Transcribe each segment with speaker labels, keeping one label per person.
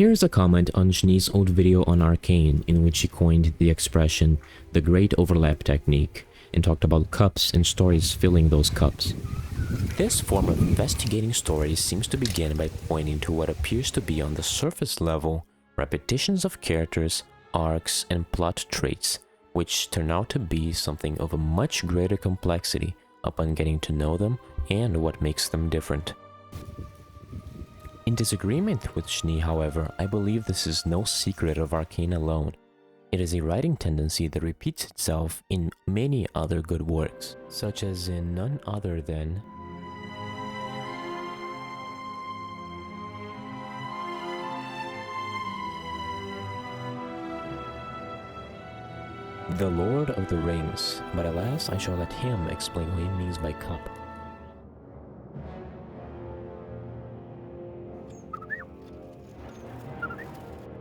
Speaker 1: Here's a comment on Shni's old video on Arcane, in which she coined the expression, the Great Overlap Technique, and talked about cups and stories filling those cups. This form of investigating stories seems to begin by pointing to what appears to be on the surface level, repetitions of characters, arcs, and plot traits, which turn out to be something of a much greater complexity upon getting to know them and what makes them different. In disagreement with Shni, however, I believe this is no secret of Arcane alone. It is a writing tendency that repeats itself in many other good works, such as in none other than The Lord of the Rings, but alas, I shall let him explain what he means by cup.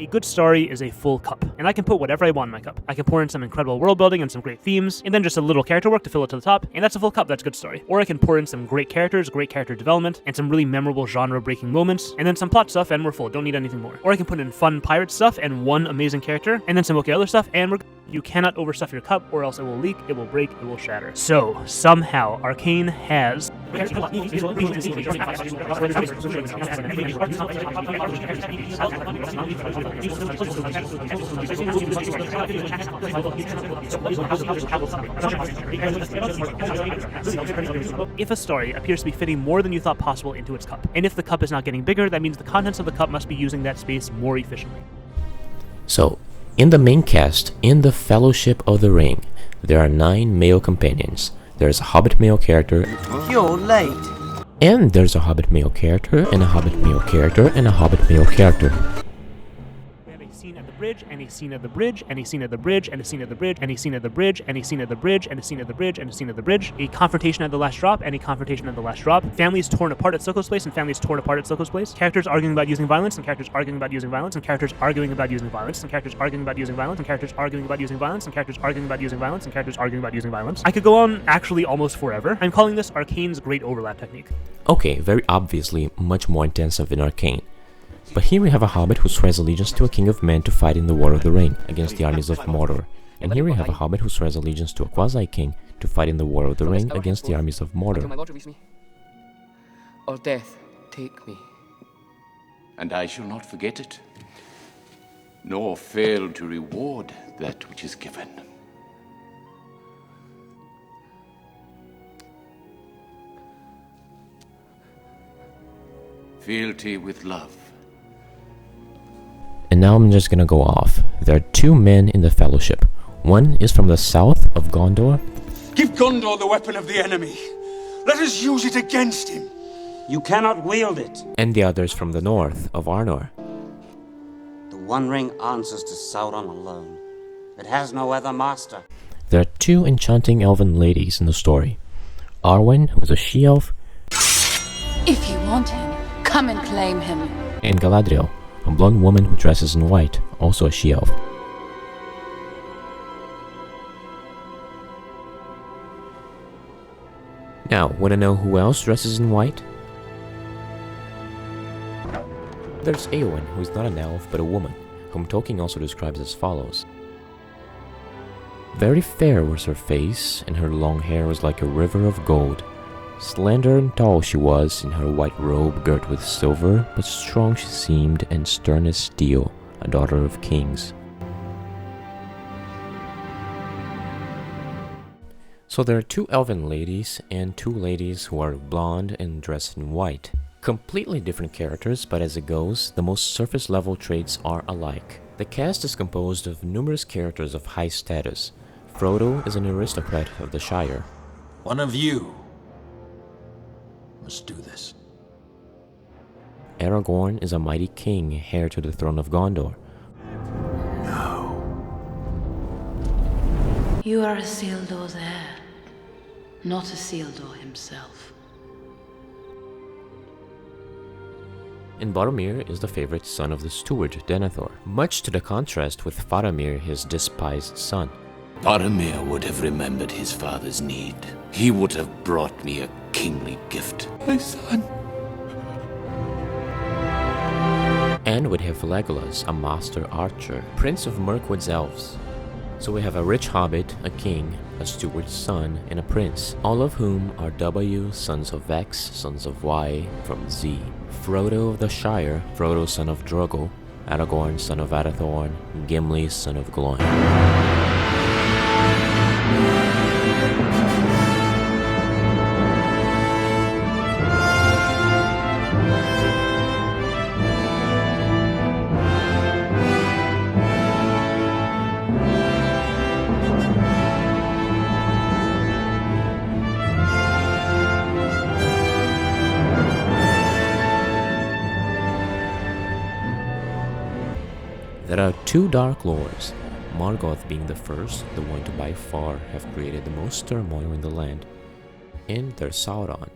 Speaker 2: A good story is a full cup, and I can put whatever I want in my cup. I can pour in some incredible world building and some great themes, and then just a little character work to fill it to the top, and that's a full cup, that's a good story. Or I can pour in some great characters, great character development, and some really memorable genre-breaking moments, and then some plot stuff, and we're full, don't need anything more. Or I can put in fun pirate stuff and one amazing character, and then some okay other stuff, and we're You cannot overstuff your cup, or else it will leak, it will break, it will shatter. So, somehow, Arcane has... If a story appears to be fitting more than you thought possible into its cup, and if the cup is not getting bigger, that means the contents of the cup must be using that space more efficiently.
Speaker 1: So, in the main cast, in the Fellowship of the Ring, there are 9 male companions. There's a Hobbit male character.
Speaker 3: You're late.
Speaker 1: And there's a Hobbit male character, and a Hobbit male character, and a Hobbit male character.
Speaker 2: We have a scene at the bridge, and a scene at the bridge, and a scene at the bridge, and a scene at the bridge, and a scene at the bridge, and a scene at the bridge, and a scene at the bridge, and a scene at the bridge, a confrontation at the last drop, and a confrontation at the last drop, families torn apart at Soko's place, and families torn apart at Soko's place, characters arguing about using violence, and characters arguing about using violence, and characters arguing about using violence, and characters arguing about using violence, and characters arguing about using violence, and characters arguing about using violence, and characters arguing about using violence. I could go on actually almost forever. I'm calling this Arcane's Great Overlap Technique.
Speaker 1: Okay, very obviously much more intensive in Arcane. But here we have a hobbit who swears allegiance to a king of men to fight in the War of the Ring against the armies of Mordor. And here we have a hobbit who swears allegiance to a quasi-king to fight in the War of the Ring against the armies of Mordor.
Speaker 4: Until my lord release me, or death take me.
Speaker 5: And I shall not forget it, nor fail to reward that which is given. Fealty with love.
Speaker 1: And now I'm just gonna go off. There are 2 men in the Fellowship. One is from the south of Gondor.
Speaker 6: Give Gondor the weapon of the enemy. Let us use it against him.
Speaker 3: You cannot wield it.
Speaker 1: And the other is from the north of Arnor.
Speaker 3: The One Ring answers to Sauron alone. It has no other master.
Speaker 1: There are 2 enchanting elven ladies in the story. Arwen, who is a she-elf,
Speaker 7: If you want him, come and claim him.
Speaker 1: and Galadriel, a blonde woman who dresses in white, also a she-elf. Now, wanna know who else dresses in white? There's Eowyn, who is not an elf but a woman, whom Tolkien also describes as follows. Very fair was her face, and her long hair was like a river of gold. Slender and tall she was, in her white robe girt with silver, but strong she seemed, and stern as steel, a daughter of kings. So there are 2 elven ladies, and 2 ladies who are blonde and dressed in white. Completely different characters, but as it goes, the most surface level traits are alike. The cast is composed of numerous characters of high status. Frodo is an aristocrat of the Shire.
Speaker 6: One of you must do this.
Speaker 1: Aragorn is a mighty king, heir to the throne of Gondor.
Speaker 6: No.
Speaker 7: You are Isildur's heir, not Isildur himself.
Speaker 1: And Boromir is the favorite son of the steward, Denethor, much to the contrast with Faramir, his despised son.
Speaker 5: Boromir would have remembered his father's need. He would have brought me a kingly gift. My son.
Speaker 1: And we have Legolas, a master archer, prince of Mirkwood's elves. So we have a rich hobbit, a king, a steward's son, and a prince, all of whom are W, sons of X, sons of Y, from Z. Frodo of the Shire, Frodo son of Drogo, Aragorn son of Arathorn, Gimli son of Gloin. There are two Dark Lords, Morgoth being the first, the one to by far have created the most turmoil in the land, and there's Sauron,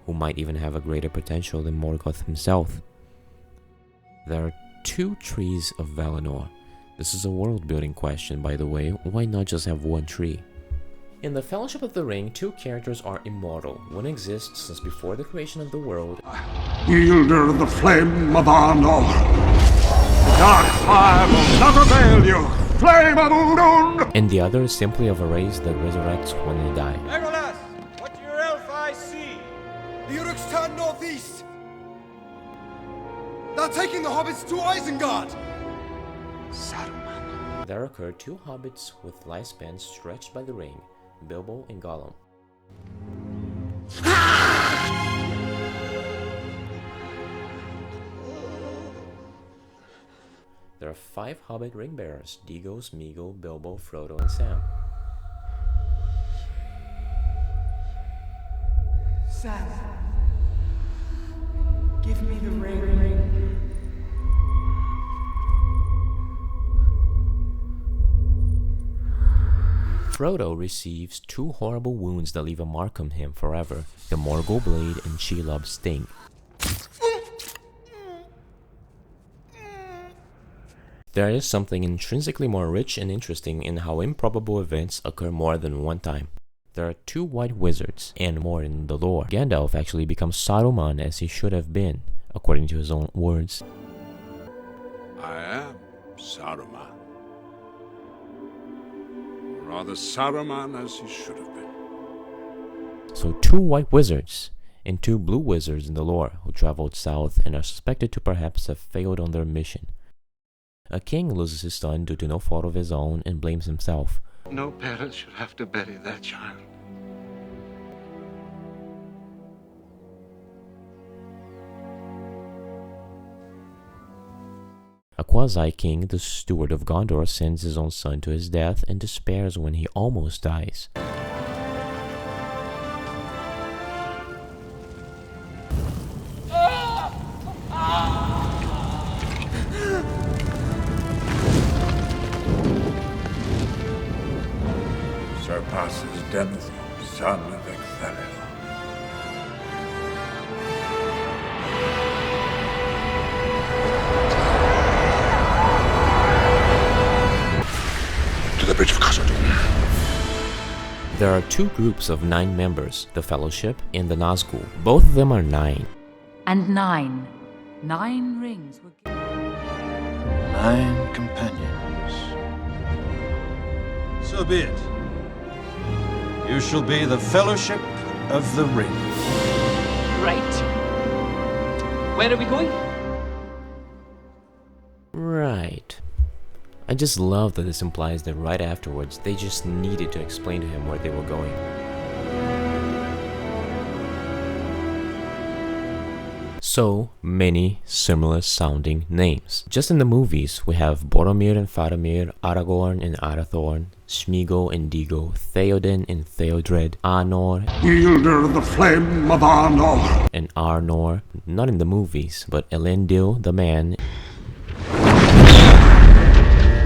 Speaker 1: who might even have a greater potential than Morgoth himself. There are two trees of Valinor. This is a world-building question, by the way. Why not just have one tree? In the Fellowship of the Ring, two characters are immortal. One exists since before the creation of the world.
Speaker 6: Wielder of the flame of Arnor. The dark fire will never veil you, flame of Udun!
Speaker 1: And the other is simply of a race that resurrects when they die.
Speaker 8: Legolas, what do your elf eyes see?
Speaker 9: The Uruks turn northeast. They're taking the hobbits to Isengard.
Speaker 6: Saruman.
Speaker 1: There occur two hobbits with lifespans stretched by the ring, Bilbo and Gollum. There are 5 hobbit ring bearers: Digo, Smeagol, Bilbo, Frodo, and Sam.
Speaker 4: Sam, give me the ring.
Speaker 1: Frodo receives 2 horrible wounds that leave a mark on him forever: the Morgul blade and Shelob's sting. There is something intrinsically more rich and interesting in how improbable events occur more than one time. There are 2 white wizards, and more in the lore. Gandalf actually becomes Saruman as he should have been, according to his own words.
Speaker 6: I am Saruman. Rather Saruman as he should have been.
Speaker 1: So 2 white wizards and 2 blue wizards in the lore who traveled south and are suspected to perhaps have failed on their mission. A king loses his son due to no fault of his own and blames himself.
Speaker 6: No parent should have to bury their child.
Speaker 1: A quasi-king, the steward of Gondor, sends his own son to his death and despairs when he almost dies.
Speaker 6: Surpasses Denethor, son of Ecthelion. To the Bridge of Khazad-dûm.
Speaker 1: There are 2 groups of 9 members, the Fellowship and the Nazgûl. Both of them are 9.
Speaker 7: And 9. 9 rings were given.
Speaker 9: 9 companions. So be it. You shall be the Fellowship of the Ring.
Speaker 4: Right. Where are we going?
Speaker 1: Right. I just love that this implies that right afterwards, they just needed to explain to him where they were going. So many similar sounding names. Just in the movies, we have Boromir and Faramir, Aragorn and Arathorn, Smeagol and Digo, Theoden and Theodred, Anor,
Speaker 6: Wielder of the flame of Arnor.
Speaker 1: and Arnor. Not in the movies, but Elendil the man,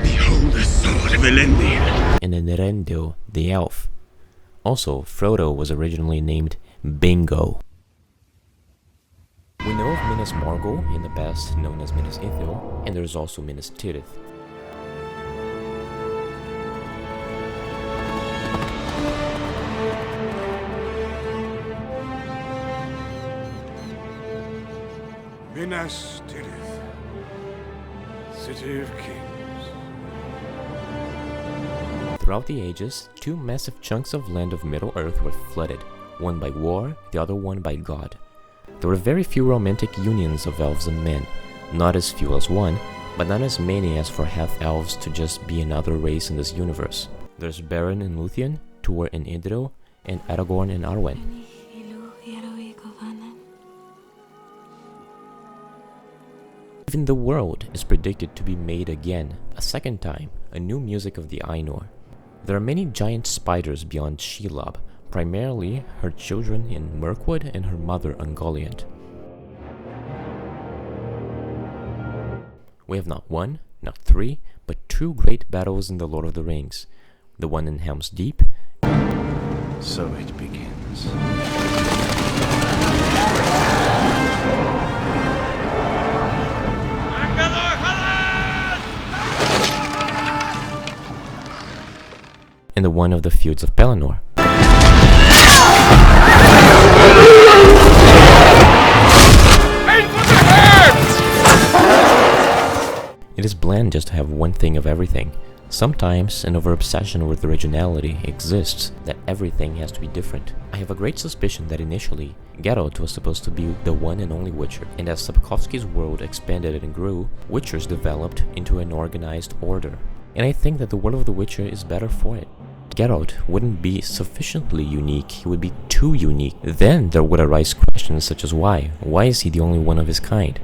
Speaker 6: Behold the sword of Elendil.
Speaker 1: and Eärendil the elf. Also, Frodo was originally named Bingo. We know of Minas Morgul, in the past known as Minas Ithil, and there's also Minas Tirith.
Speaker 6: Minas Tirith.
Speaker 8: City of Kings.
Speaker 1: Throughout the ages, two massive chunks of land of Middle-earth were flooded, one by war, the other one by God. There were very few romantic unions of elves and men, not as few as one, but not as many as for half-elves to just be another race in this universe. There's Beren and Luthien, Tuor and Idril, and Aragorn and Arwen. Even the world is predicted to be made again, a second time, a new music of the Ainur. There are many giant spiders beyond Shelob, primarily her children in Mirkwood and her mother Ungoliant. We have not one, not three, but two great battles in the Lord of the Rings. The one in Helm's Deep.
Speaker 9: So it begins.
Speaker 1: And the one of the Fields of Pelennor. It is bland just to have one thing of everything. Sometimes an over-obsession with originality exists, that everything has to be different. I have a great suspicion that initially, Geralt was supposed to be the one and only Witcher, and as Sapkowski's world expanded and grew, Witchers developed into an organized order. And I think that the world of The Witcher is better for it. Geralt wouldn't be sufficiently unique, he would be too unique. Then there would arise questions such as why? Why is he the only one of his kind?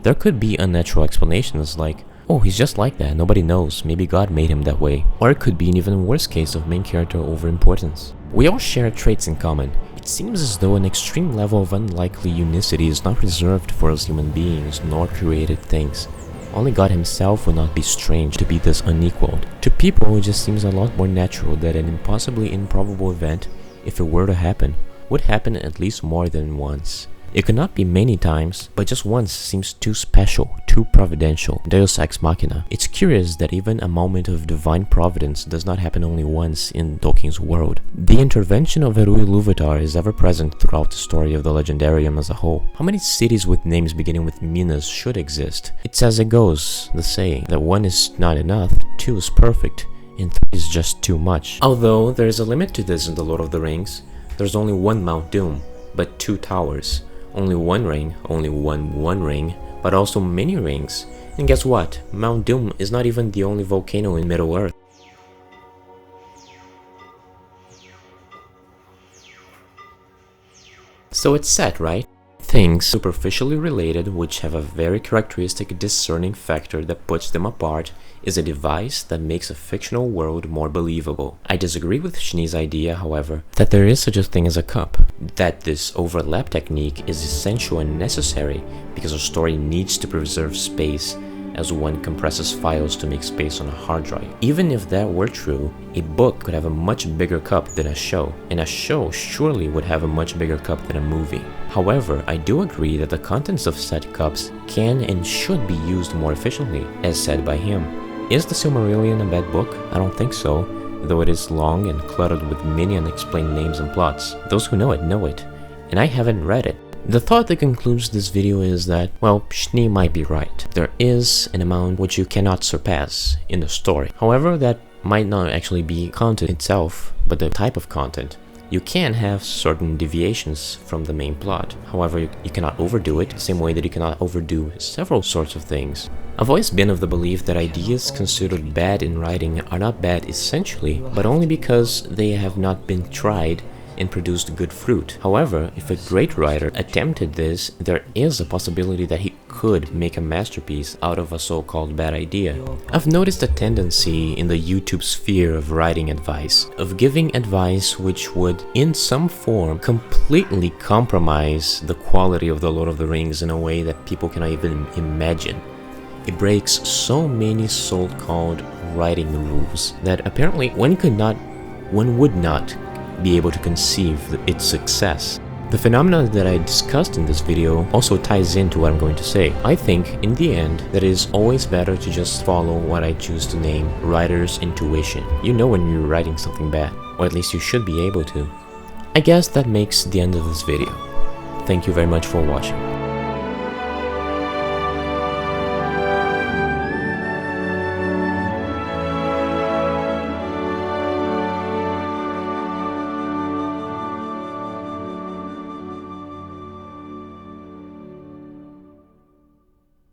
Speaker 1: There could be unnatural explanations like, oh, he's just like that, nobody knows, maybe God made him that way. Or it could be an even worse case of main character overimportance. We all share traits in common. It seems as though an extreme level of unlikely unicity is not reserved for us human beings nor created things. Only God himself would not be strange to be this unequaled. To people, it just seems a lot more natural that an impossibly improbable event, if it were to happen, would happen at least more than once. It could not be many times, but just once seems too special, too providential, Deus Ex Machina. It's curious that even a moment of divine providence does not happen only once in Tolkien's world. The intervention of Eru Ilúvatar is ever present throughout the story of the Legendarium as a whole. How many cities with names beginning with Minas should exist? It's as it goes, the saying, that one is not enough, two is perfect, and three is just too much. Although there is a limit to this in The Lord of the Rings. There's only one Mount Doom, but two towers. Only one ring, only one ring, but also many rings. And guess what? Mount Doom is not even the only volcano in Middle-earth. So it's set, right? Things superficially related which have a very characteristic discerning factor that puts them apart is a device that makes a fictional world more believable. I disagree with Shni's idea, however, that there is such a thing as a cup, that this overlap technique is essential and necessary because a story needs to preserve space as one compresses files to make space on a hard drive. Even if that were true, a book could have a much bigger cup than a show, and a show surely would have a much bigger cup than a movie. However, I do agree that the contents of said cups can and should be used more efficiently, as said by him. Is the Silmarillion a bad book? I don't think so, though it is long and cluttered with many unexplained names and plots. Those who know it, and I haven't read it. The thought that concludes this video is that, well, Shni might be right. There is an amount which you cannot surpass in the story. However, that might not actually be content itself, but the type of content. You can have certain deviations from the main plot. However, you cannot overdo it, the same way that you cannot overdo several sorts of things. I've always been of the belief that ideas considered bad in writing are not bad essentially, but only because they have not been tried and produced good fruit. However, if a great writer attempted this, there is a possibility that he could make a masterpiece out of a so-called bad idea. I've noticed a tendency in the YouTube sphere of writing advice, of giving advice which would, in some form, completely compromise the quality of The Lord of the Rings in a way that people cannot even imagine. It breaks so many so-called writing rules that apparently one would not be able to conceive its success. The phenomena that I discussed in this video also ties into what I'm going to say. I think, in the end, that it is always better to just follow what I choose to name writer's intuition. You know when you're writing something bad, or at least you should be able to. I guess that makes the end of this video. Thank you very much for watching.